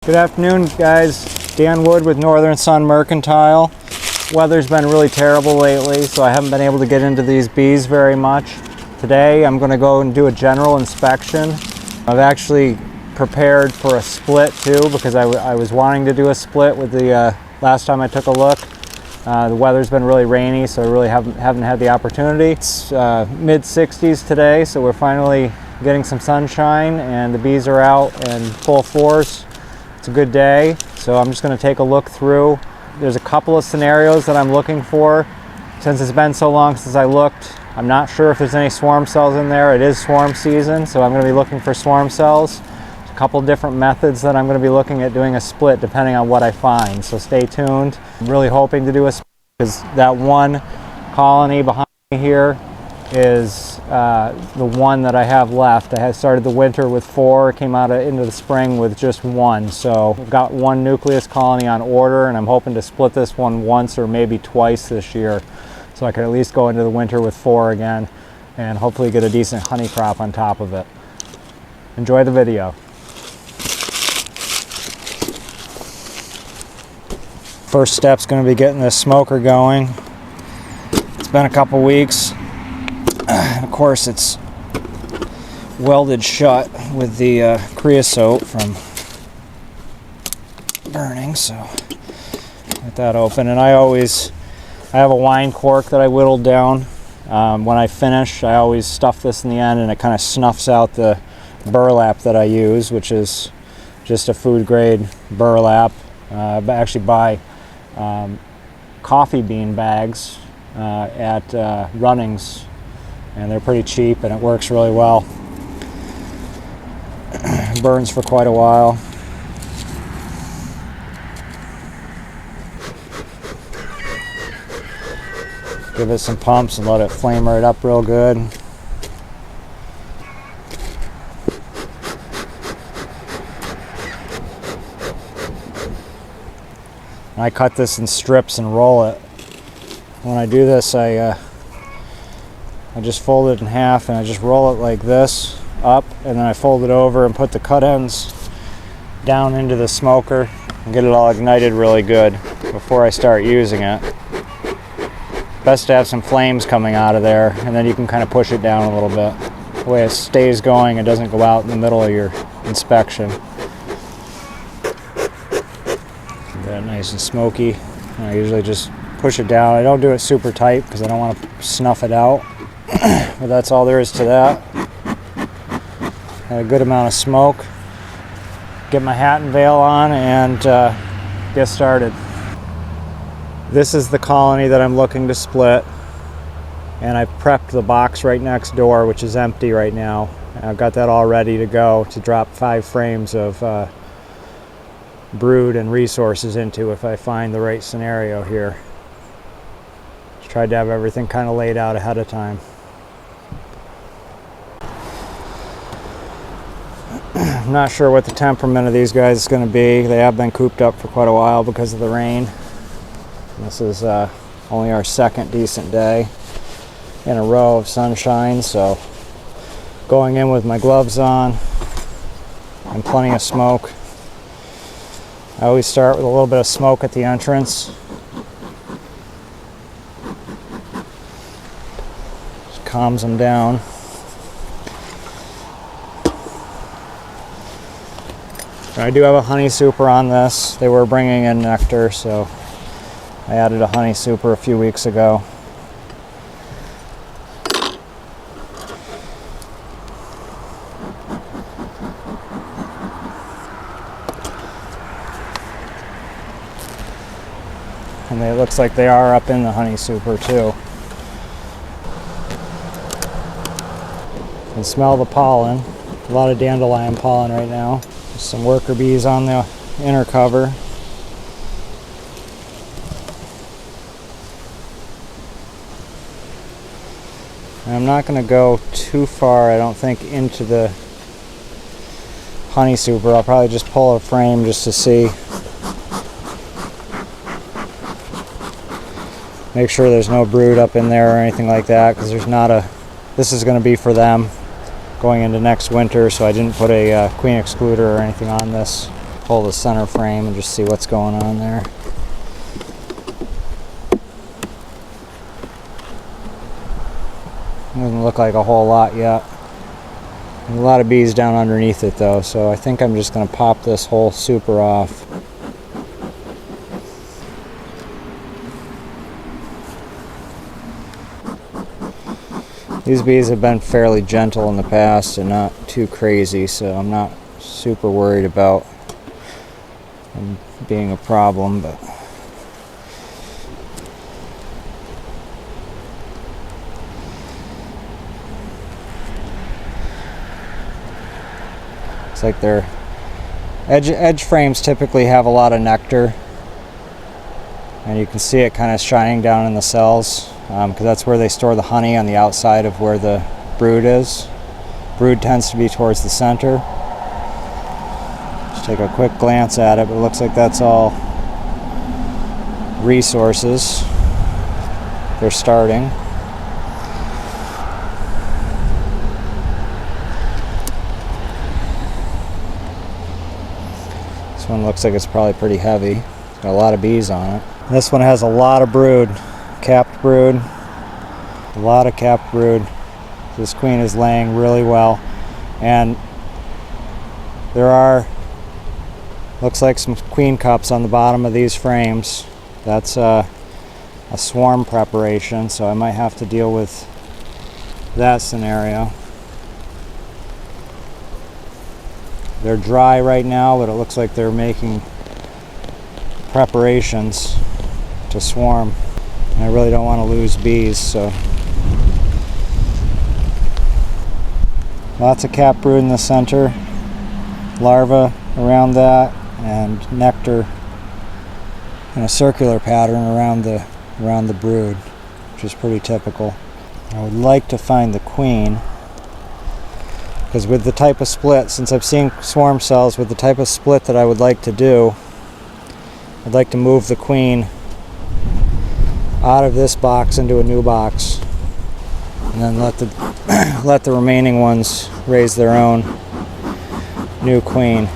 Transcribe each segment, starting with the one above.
Good afternoon, guys. Dan Wood with Northern Sun Mercantile. Weather's been really terrible lately, so I haven't been able to get into these bees very much. Today I'm going to go and do a general inspection. I've actually prepared for a split too, because I was wanting to do a split with the last time I took a look. The weather's been really rainy, so I really haven't had the opportunity. It's mid-60s today, so we're finally getting some sunshine and the bees are out in full force. It's a good day, so I'm just going to take a look through. There's a couple of scenarios that I'm looking for. Since it's been so long since I looked, I'm not sure if there's any swarm cells in there. It is swarm season, so I'm going to be looking for swarm cells. There's a couple different methods that I'm going to be looking at doing a split depending on what I find, so stay tuned. I'm really hoping to do a split because that one colony behind me here is the one that I have left. I had started the winter with 4, came out into the spring with just 1. So I've got 1 nucleus colony on order, and I'm hoping to split this one once or maybe twice this year. So I can at least go into the winter with 4 again and hopefully get a decent honey crop on top of it. Enjoy the video. First step's going to be getting this smoker going. It's been a couple weeks. Of course, it's welded shut with the creosote from burning, so get that open. And I have a wine cork that I whittled down. When I finish, I always stuff this in the end, and it kind of snuffs out the burlap that I use, which is just a food grade burlap. I actually buy coffee bean bags at Runnings, and they're pretty cheap and it works really well. It burns for quite a while. Give it some pumps and let it flame right up real good. I cut this in strips and roll it. When I do this, I just fold it in half and I just roll it like this up, and then I fold it over and put the cut ends down into the smoker and get it all ignited really good before I start using it. Best to have some flames coming out of there, and then you can kind of push it down a little bit. The way it stays going, it doesn't go out in the middle of your inspection. Get it nice and smoky. And I usually just push it down. I don't do it super tight because I don't want to snuff it out. But that's all there is to that. Got a good amount of smoke. Get my hat and veil on and get started. This is the colony that I'm looking to split, and I prepped the box right next door, which is empty right now. I've got that all ready to go to drop 5 frames of brood and resources into if I find the right scenario here. Just tried to have everything kind of laid out ahead of time. I'm not sure what the temperament of these guys is going to be. They have been cooped up for quite a while because of the rain. This is only our second decent day in a row of sunshine, so going in with my gloves on and plenty of smoke. I always start with a little bit of smoke at the entrance. Just calms them down. I do have a honey super on this. They were bringing in nectar, so I added a honey super a few weeks ago. And it looks like they are up in the honey super too. You can smell the pollen. A lot of dandelion pollen right now. There's some worker bees on the inner cover. And I'm not going to go too far, I don't think, into the honey super. I'll probably just pull a frame just to see. Make sure there's no brood up in there or anything like that, because there's not a... This is going to be for them going into next winter, so I didn't put a queen excluder or anything on this. pull the center frame and just see what's going on there. Doesn't look like a whole lot yet. There's a lot of bees down underneath it though, so I think I'm just going to pop this whole super off. These bees have been fairly gentle in the past and not too crazy, so I'm not super worried about them being a problem, but it's like their edge frames typically have a lot of nectar, and you can see it kind of shining down in the cells because that's where they store the honey, on the outside of where the brood is. Brood tends to be towards the center. Just take a quick glance at it, but it looks like that's all resources. They're starting. This one looks like it's probably pretty heavy. It's got a lot of bees on it. This one has a lot of brood, capped brood, a lot of capped brood. This queen is laying really well, and there are, looks like some queen cups on the bottom of these frames. That's a swarm preparation, so I might have to deal with that scenario. They're dry right now, but it looks like they're making preparations to swarm. And I really don't want to lose bees, so. Lots of capped brood in the center, larvae around that, and nectar in a circular pattern around the brood, which is pretty typical. I would like to find the queen, because with the type of split, since I've seen swarm cells with the type of split that I would like to do, I'd like to move the queen out of this box into a new box, and then let the remaining ones raise their own new queen.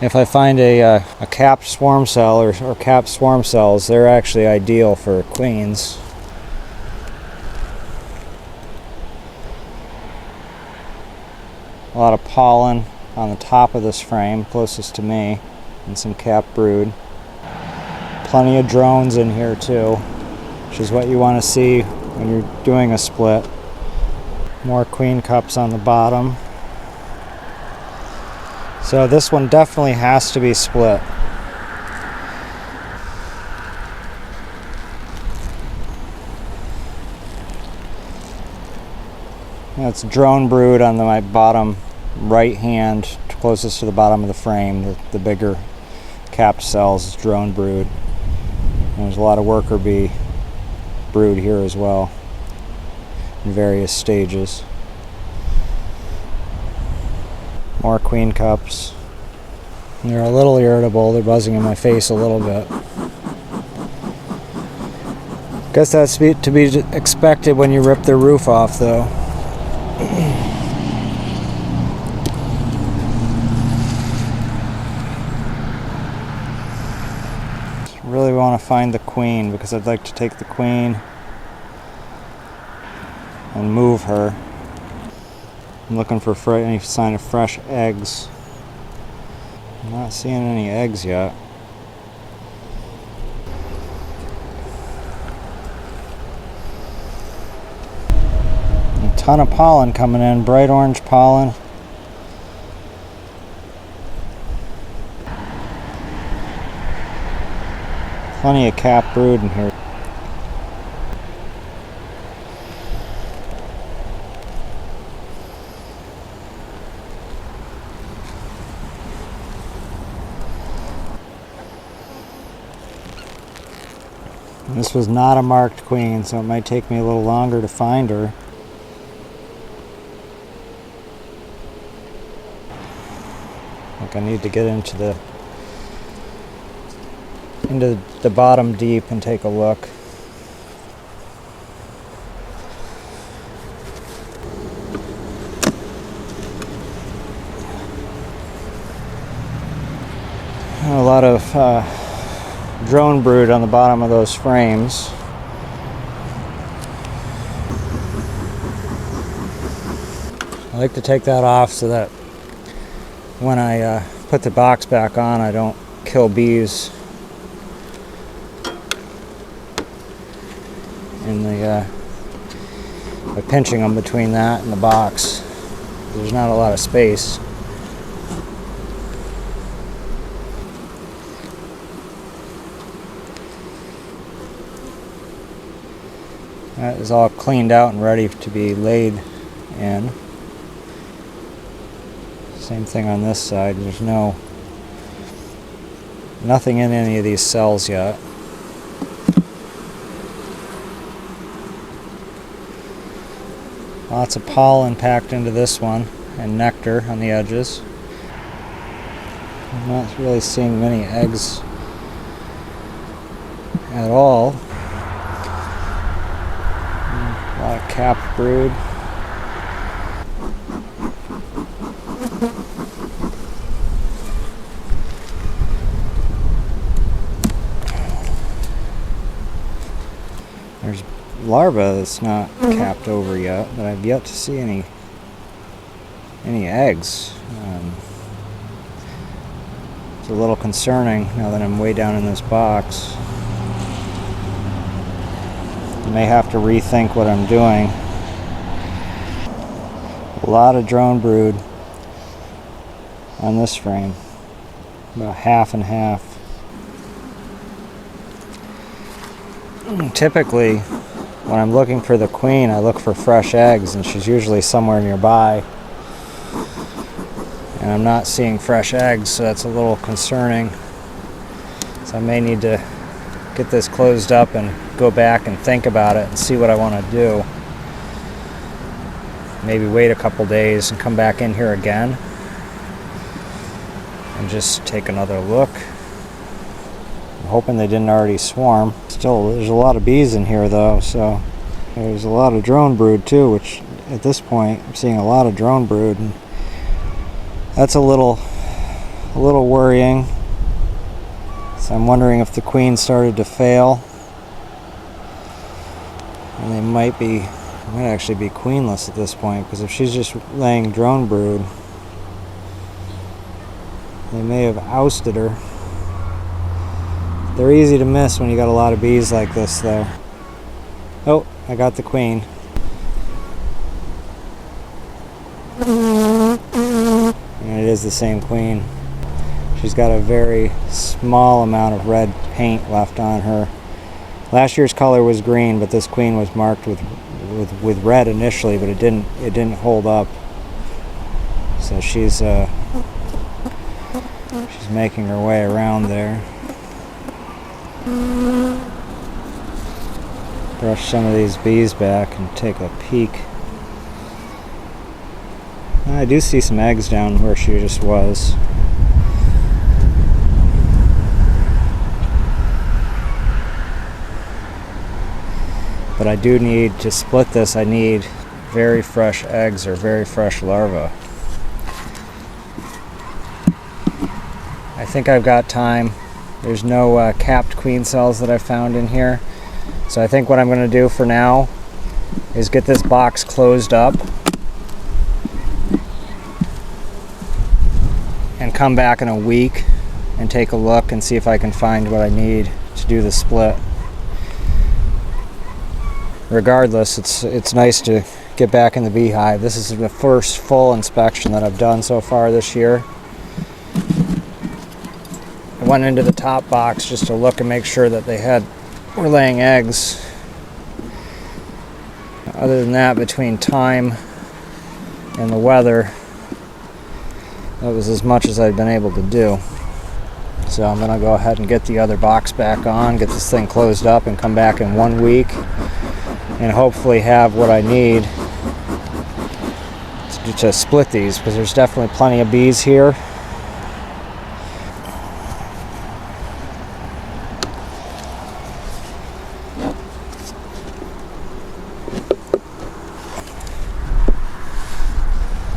If I find a capped swarm cell or capped swarm cells, they're actually ideal for queens. A lot of pollen on the top of this frame, closest to me, and some capped brood. Plenty of drones in here too, which is what you want to see when you're doing a split. More queen cups on the bottom. So this one definitely has to be split. That's drone brood on my bottom right hand, closest to the bottom of the frame. The bigger capped cells is drone brood. And there's a lot of worker bee brood here as well, in various stages. More queen cups. They're a little irritable. They're buzzing in my face a little bit. Guess that's to be expected when you rip their roof off, though. Really want to find the queen, because I'd like to take the queen and move her. I'm looking for any sign of fresh eggs. I'm not seeing any eggs yet. A ton of pollen coming in, bright orange pollen. Plenty of capped brood in here. This was not a marked queen, so it might take me a little longer to find her. I think I need to get into the bottom deep and take a look. A lot of drone brood on the bottom of those frames. I like to take that off so that when I put the box back on, I don't kill bees in the by pinching them between that and the box. There's not a lot of space. That is all cleaned out and ready to be laid in. Same thing on this side. There's nothing in any of these cells yet. Lots of pollen packed into this one and nectar on the edges. I'm not really seeing many eggs at all. A lot of capped brood. There's larvae that's not capped over yet, but I've yet to see any eggs. It's a little concerning now that I'm way down in this box. I may have to rethink what I'm doing. A lot of drone brood on this frame, about half and half. Typically, when I'm looking for the queen, I look for fresh eggs, and she's usually somewhere nearby. And I'm not seeing fresh eggs, so that's a little concerning. So I may need to get this closed up and go back and think about it and see what I want to do. Maybe wait a couple days and come back in here again and just take another look. I'm hoping they didn't already swarm. Still, there's a lot of bees in here though, so there's a lot of drone brood too, which at this point I'm seeing a lot of drone brood, and that's a little worrying. So I'm wondering if the queen started to fail, and they might actually be queenless at this point, because if she's just laying drone brood, they may have ousted her. They're easy to miss when you got a lot of bees like this though. Oh, I got the queen. And it is the same queen. She's got a very small amount of red paint left on her. Last year's color was green, but this queen was marked with red initially, but it didn't hold up. So she's making her way around there. Brush some of these bees back and take a peek. I do see some eggs down where she just was. But I do need to split this. I need very fresh eggs or very fresh larvae. I think I've got time. There's no capped queen cells that I found in here. So I think what I'm going to do for now is get this box closed up and come back in a week and take a look and see if I can find what I need to do the split. Regardless, it's nice to get back in the beehive. This is the first full inspection that I've done so far this year. I went into the top box just to look and make sure that they were laying eggs. Other than that, between time and the weather, that was as much as I've been able to do. So I'm going to go ahead and get the other box back on, get this thing closed up, and come back in 1 week and hopefully have what I need to split these, because there's definitely plenty of bees here.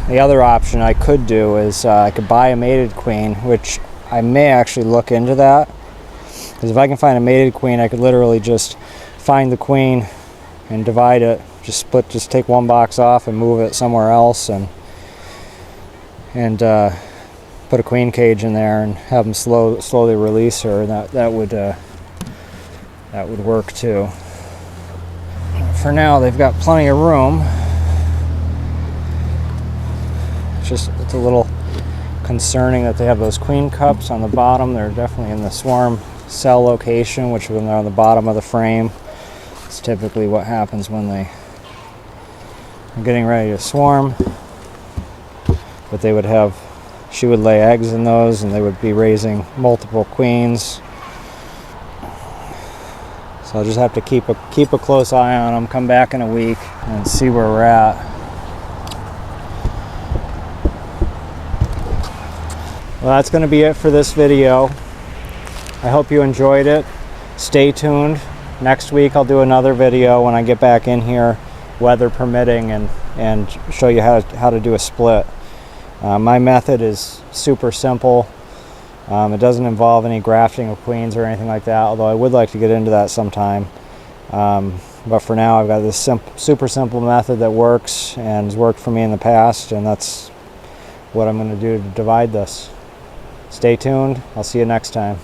The other option I could do is I could buy a mated queen, which I may actually look into that, because if I can find a mated queen, I could literally just find the queen and divide it, just take one box off and move it somewhere else, and put a queen cage in there and have them slowly release her. And that would work too. For now, they've got plenty of room. It's a little concerning that they have those queen cups on the bottom. They're definitely in the swarm cell location, which when they're on the bottom of the frame, it's typically what happens when they are getting ready to swarm. But she would lay eggs in those, and they would be raising multiple queens. So I'll just have to keep a close eye on them, come back in a week and see where we're at. Well, that's going to be it for this video. I hope you enjoyed it. Stay tuned. Next week I'll do another video when I get back in here, weather permitting, and show you how to do a split. My method is super simple. It doesn't involve any grafting of queens or anything like that, although I would like to get into that sometime. But for now, I've got this super simple method that works and has worked for me in the past, and that's what I'm going to do to divide this. Stay tuned. I'll see you next time.